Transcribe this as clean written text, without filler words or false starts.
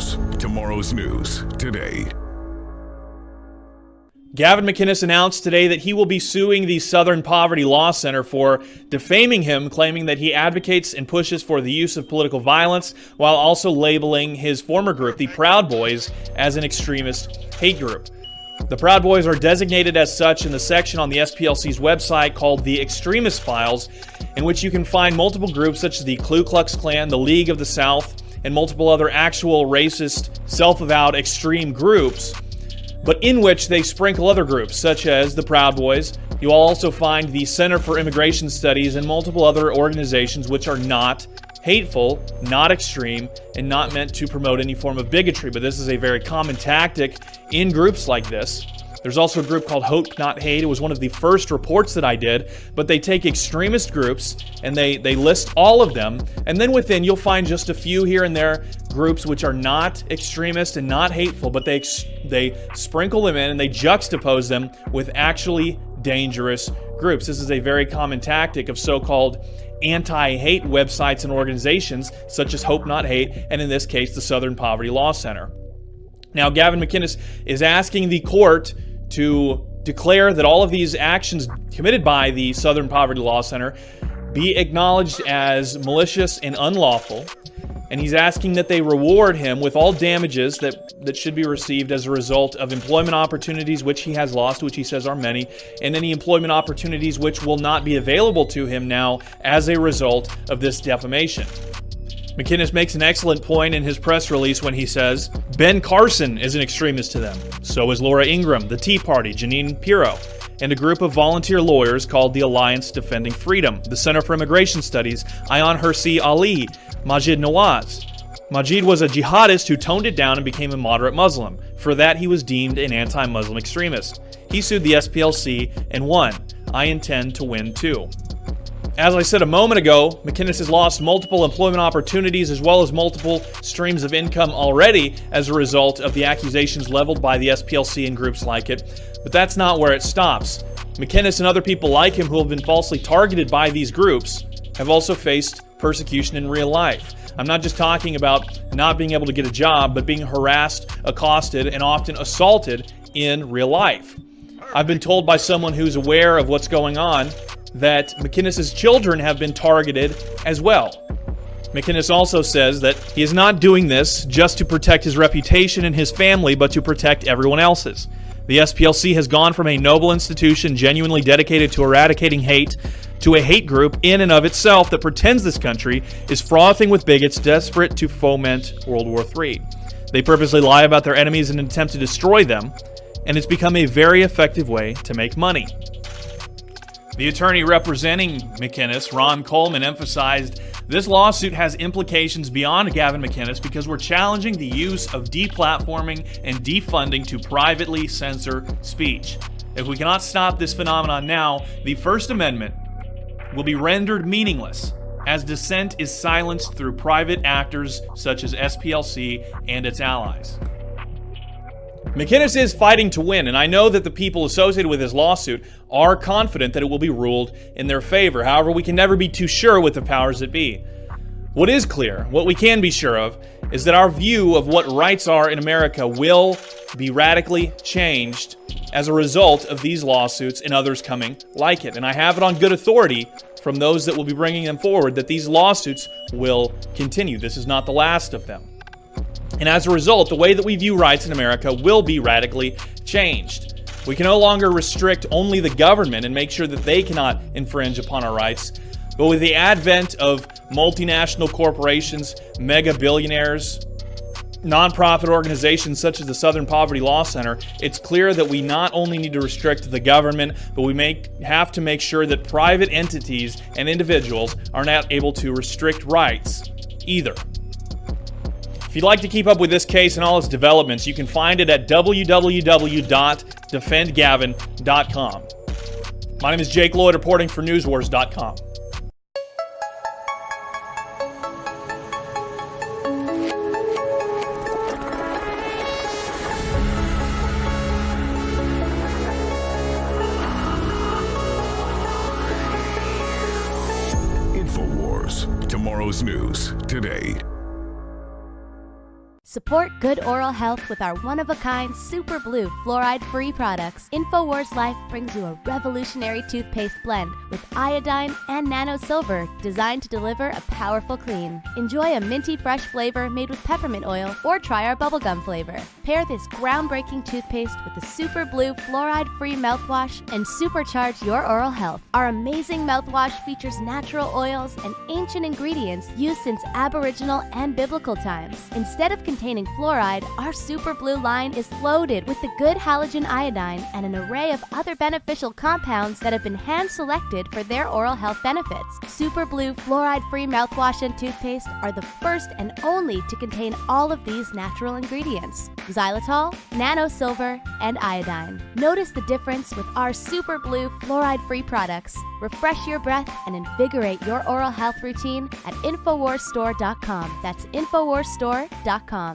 InfoWars. Tomorrow's news today. Gavin McInnes announced today that he will be suing the Southern Poverty Law Center for defaming him, claiming that he advocates and pushes for the use of political violence while also labeling his former group, the Proud Boys, as an extremist hate group. The Proud Boys are designated as such in the section on the SPLC's website called the Extremist Files, in which you can find multiple groups such as the Ku Klux Klan, the League of the South, and multiple other actual racist, self-avowed extreme groups, but in which they sprinkle other groups, such as the Proud Boys. You'll also find the Center for Immigration Studies and multiple other organizations which are not hateful, not extreme, and not meant to promote any form of bigotry. But this is a very common tactic in groups like this. There's also a group called Hope Not Hate. It was one of the first reports that I did, but they take extremist groups and they list all of them, and then within you'll find just a few here and there groups which are not extremist and not hateful, but they sprinkle them in and they juxtapose them with actually dangerous groups. This is a very common tactic of so-called anti-hate websites and organizations such as Hope Not Hate, and in this case the Southern Poverty Law Center. Now, Gavin McInnes is asking the court to declare that all of these actions committed by the Southern Poverty Law Center be acknowledged as malicious and unlawful, and he's asking that they reward him with all damages that should be received as a result of employment opportunities which he has lost, which he says are many, and any employment opportunities which will not be available to him now as a result of this defamation. McInnes makes an excellent point in his press release when he says, Ben Carson is an extremist to them. So is Laura Ingraham, the Tea Party, Jeanine Pirro, and a group of volunteer lawyers called the Alliance Defending Freedom, the Center for Immigration Studies, Ayan Hirsi Ali, Majid Nawaz. Majid was a jihadist who toned it down and became a moderate Muslim. For that, he was deemed an anti-Muslim extremist. He sued the SPLC and won. I intend to win too. As I said a moment ago, McInnes has lost multiple employment opportunities as well as multiple streams of income already as a result of the accusations leveled by the SPLC and groups like it. But that's not where it stops. McInnes and other people like him who have been falsely targeted by these groups have also faced persecution in real life. I'm not just talking about not being able to get a job, but being harassed, accosted, and often assaulted in real life. I've been told by someone who's aware of what's going on that McInnes' children have been targeted as well. McInnes also says that he is not doing this just to protect his reputation and his family, but to protect everyone else's. The SPLC has gone from a noble institution genuinely dedicated to eradicating hate to a hate group in and of itself that pretends this country is frothing with bigots desperate to foment World War III. They purposely lie about their enemies in an attempt to destroy them, and it's become a very effective way to make money. The attorney representing McInnes, Ron Coleman, emphasized this lawsuit has implications beyond Gavin McInnes because we're challenging the use of deplatforming and defunding to privately censor speech. If we cannot stop this phenomenon now, the First Amendment will be rendered meaningless as dissent is silenced through private actors such as SPLC and its allies. McInnes is fighting to win, and I know that the people associated with his lawsuit are confident that it will be ruled in their favor. However, we can never be too sure with the powers that be. What is clear, what we can be sure of, is that our view of what rights are in America will be radically changed as a result of these lawsuits and others coming like it. And I have it on good authority from those that will be bringing them forward that these lawsuits will continue. This is not the last of them. And as a result, the way that we view rights in America will be radically changed. We can no longer restrict only the government and make sure that they cannot infringe upon our rights. But with the advent of multinational corporations, mega billionaires, nonprofit organizations such as the Southern Poverty Law Center, it's clear that we not only need to restrict the government, but we have to make sure that private entities and individuals are not able to restrict rights either. If you'd like to keep up with this case and all its developments, you can find it at www.defendgavin.com. My name is Jake Lloyd, reporting for newswars.com. InfoWars. Tomorrow's news today. Support good oral health with our one-of-a-kind Super Blue fluoride-free products. InfoWars Life brings you a revolutionary toothpaste blend with iodine and nano silver designed to deliver a powerful clean. Enjoy a minty fresh flavor made with peppermint oil, or try our bubblegum flavor. Pair this groundbreaking toothpaste with the Super Blue fluoride-free mouthwash and supercharge your oral health. Our amazing mouthwash features natural oils and ancient ingredients used since Aboriginal and biblical times. Instead of containing fluoride, our Super Blue line is loaded with the good halogen iodine and an array of other beneficial compounds that have been hand-selected for their oral health benefits. Super Blue fluoride-free mouthwash and toothpaste are the first and only to contain all of these natural ingredients: xylitol, nano silver, and iodine. Notice the difference with our Super Blue fluoride-free products. Refresh your breath and invigorate your oral health routine at InfoWarsStore.com. That's InfoWarsStore.com.